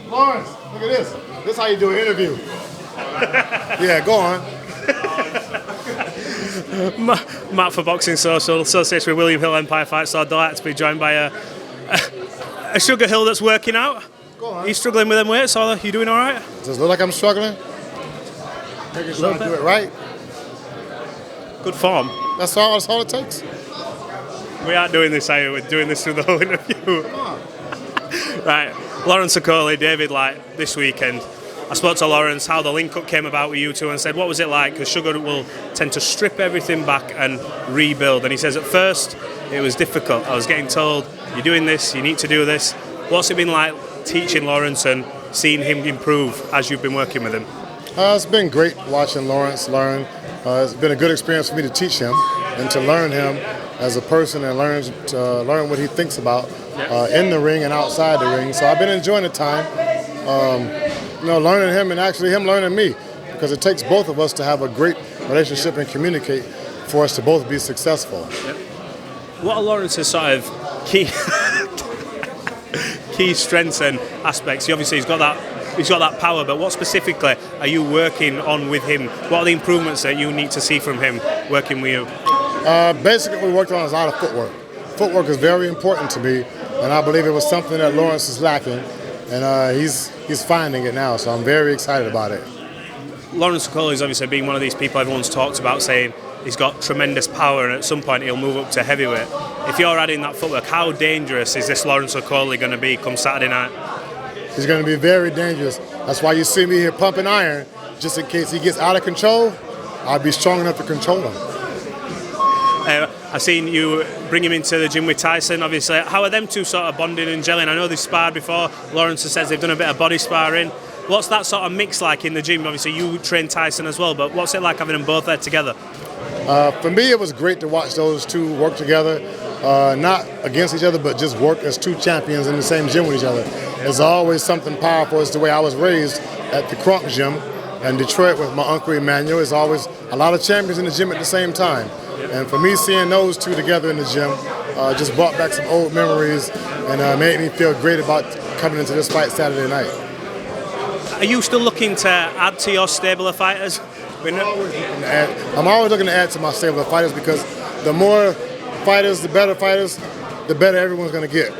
Lawrence, look at this. This is how you do an interview. Yeah, go on. Matt for Boxing Social, associated with William Hill Empire Fight, so delighted to be joined by a Sugar Hill that's working out. Go on. He's struggling with them weights, are you doing all right? Does it look like I'm struggling? Making sure I do it right. Good form. That's all it takes. We aren't doing this, are we? We're doing this through the whole interview. Come on. Right, Lawrence Okolie, David, this weekend. I spoke to Lawrence how the link-up came about with you two and said, what was it like? Because Sugar will tend to strip everything back and rebuild. And he says, at first, it was difficult. I was getting told, you're doing this, you need to do this. What's it been like teaching Lawrence and seeing him improve as you've been working with him? It's been great watching Lawrence learn. It's been a good experience for me to teach him and to learn him as a person and learn what he thinks about in the ring and outside the ring. So I've been enjoying the time. Learning him and actually him learning me, because it takes both of us to have a great relationship and communicate for us to both be successful. Yep. What are Lawrence's sort of key strengths and aspects? Obviously, he's got that power, but what specifically are you working on with him? What are the improvements that you need to see from him working with you? Basically, what we worked on is a lot of footwork. Footwork is very important to me, and I believe it was something that Lawrence is lacking. And he's finding it now, so I'm very excited about it. Lawrence Okolie is obviously being one of these people everyone's talked about, saying he's got tremendous power and at some point he'll move up to heavyweight. If you're adding that footwork, how dangerous is this Lawrence Okolie going to be come Saturday night? He's going to be very dangerous. That's why you see me here pumping iron, just in case he gets out of control. I'll be strong enough to control him. I've seen you bring him into the gym with Tyson, obviously. How are them two sort of bonding and gelling? I know they've sparred before. Lawrence says they've done a bit of body sparring. What's that sort of mix like in the gym? Obviously, you train Tyson as well, but what's it like having them both there together? For me, it was great to watch those two work together, not against each other, but just work as two champions in the same gym with each other. It's always something powerful. It's the way I was raised at the Crump Gym in Detroit with my uncle Emmanuel. It's always a lot of champions in the gym at the same time. And for me, seeing those two together in the gym just brought back some old memories and made me feel great about coming into this fight Saturday night. Are you still looking to add to your stable of fighters? I'm always looking to add to my stable of fighters, because the more fighters, the better everyone's going to get.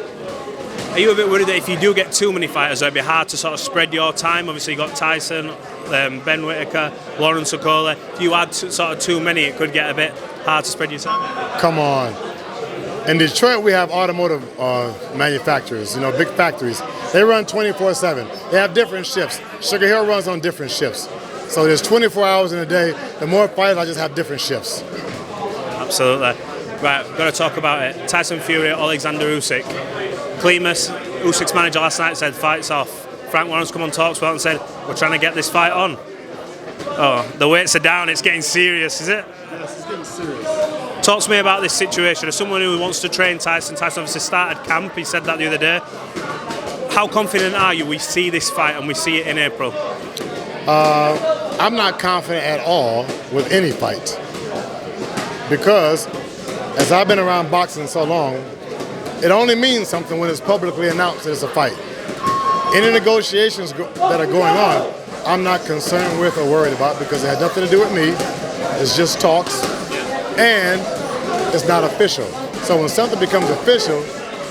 Are you a bit worried that if you do get too many fighters, it'd be hard to sort of spread your time? Obviously, you got Tyson, Ben Whittaker, Lawrence Okolie. If you add sort of too many, it could get a bit hard to spread your time. Come on. In Detroit, we have automotive manufacturers, big factories. They run 24/7. They have different shifts. Sugar Hill runs on different shifts. So there's 24 hours in a day. The more fighters, I just have different shifts. Absolutely. Right, we've got to talk about it. Tyson Fury, Oleksandr Usyk. Klimas, Usyk's manager last night, said fight's off. Frank Warren's come on Talksport and said, we're trying to get this fight on. Oh, the weights are down, it's getting serious, is it? Yes, it's getting serious. Talk to me about this situation. As someone who wants to train Tyson obviously started camp, he said that the other day. How confident are you we see this fight and we see it in April? I'm not confident at all with any fight, because as I've been around boxing so long, it only means something when it's publicly announced that it's a fight. Any negotiations that are going on, I'm not concerned with or worried about, because it has nothing to do with me. It's just talks, and it's not official. So when something becomes official,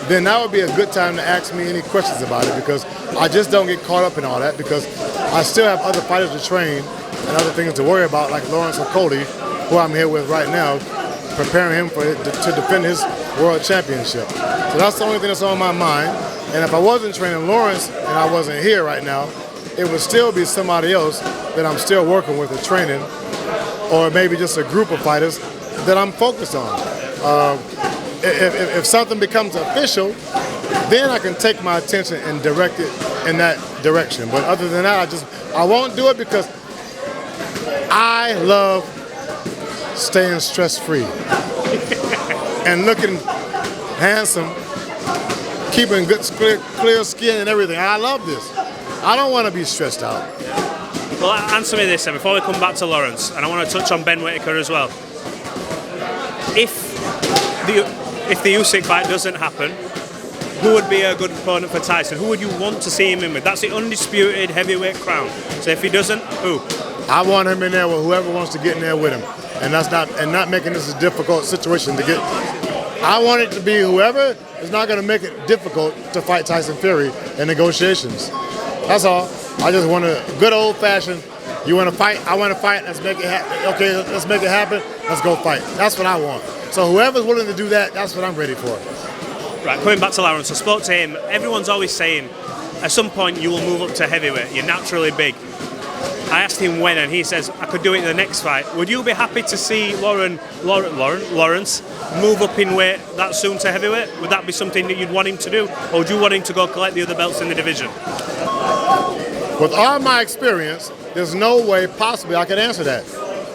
then that would be a good time to ask me any questions about it, because I just don't get caught up in all that, because I still have other fighters to train and other things to worry about, like Lawrence Okolie, who I'm here with right now, preparing him to defend his world championship. So that's the only thing that's on my mind. And if I wasn't training Lawrence and I wasn't here right now, it would still be somebody else that I'm still working with or training, or maybe just a group of fighters that I'm focused on. If something becomes official, then I can take my attention and direct it in that direction. But other than that, I won't do it, because I love staying stress-free and looking handsome, keeping good, clear skin and everything. I love this. I don't want to be stressed out. Well, answer me this then, before we come back to Lawrence, and I want to touch on Ben Whittaker as well. If the Usyk fight doesn't happen, who would be a good opponent for Tyson? Who would you want to see him in with? That's the undisputed heavyweight crown. So if he doesn't, who? I want him in there with whoever wants to get in there with him, and not making this a difficult situation to get. I want it to be whoever is not going to make it difficult to fight Tyson Fury in negotiations. That's all. I just want a good old-fashioned. You want to fight? I want to fight. Let's make it happen. Okay, let's make it happen. Let's go fight. That's what I want. So whoever's willing to do that, that's what I'm ready for. Right, coming back to Lawrence, I spoke to him. Everyone's always saying, at some point you will move up to heavyweight. You're naturally big. I asked him when, and he says, I could do it in the next fight. Would you be happy to see Lawrence move up in weight that soon to heavyweight? Would that be something that you'd want him to do? Or would you want him to go collect the other belts in the division? With all my experience, there's no way possibly I could answer that.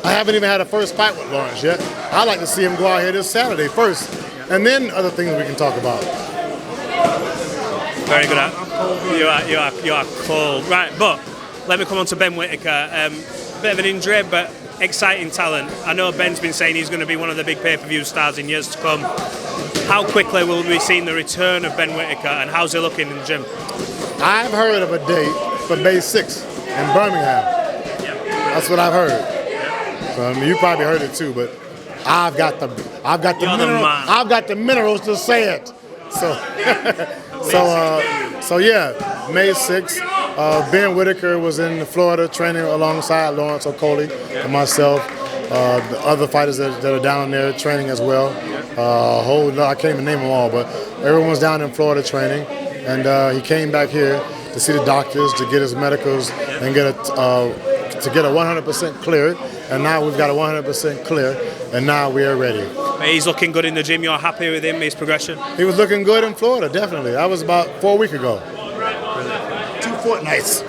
I haven't even had a first fight with Lawrence yet. I'd like to see him go out here this Saturday first, and then other things we can talk about. Very good. You are cold. Right, but let me come on to Ben Whittaker. Bit of an injury, but exciting talent. I know Ben's been saying he's going to be one of the big pay-per-view stars in years to come. How quickly will we see the return of Ben Whittaker, and how's he looking in the gym? I've heard of a date for May 6th in Birmingham. That's what I've heard. So, I mean, you probably heard it too, but I've got the minerals to say it. So yeah, May 6th. Ben Whittaker was in Florida training alongside Lawrence Okolie and myself. The other fighters that are down there training as well. I can't even name them all, but everyone's down in Florida training. And he came back here to see the doctors, to get his medicals, and to get a 100% cleared. And now we've got a 100% clear, and now we are ready. He's looking good in the gym. You're happy with him, his progression? He was looking good in Florida, definitely. That was about 4 weeks ago. 2 fortnights.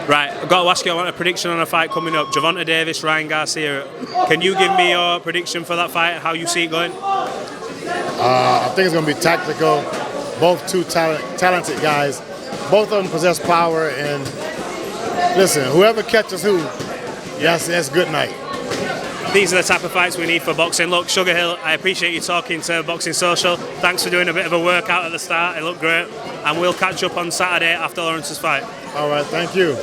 Right, I've got to ask you, I want a prediction on a fight coming up. Gervonta Davis, Ryan Garcia. Can you give me your prediction for that fight, how you see it going? I think it's going to be tactical. Both two talented guys. Both of them possess power, and listen, whoever catches who, that's good night. These are the type of fights we need for boxing. Look, Sugar Hill, I appreciate you talking to Boxing Social. Thanks for doing a bit of a workout at the start. It looked great. And we'll catch up on Saturday after Lawrence's fight. All right, thank you.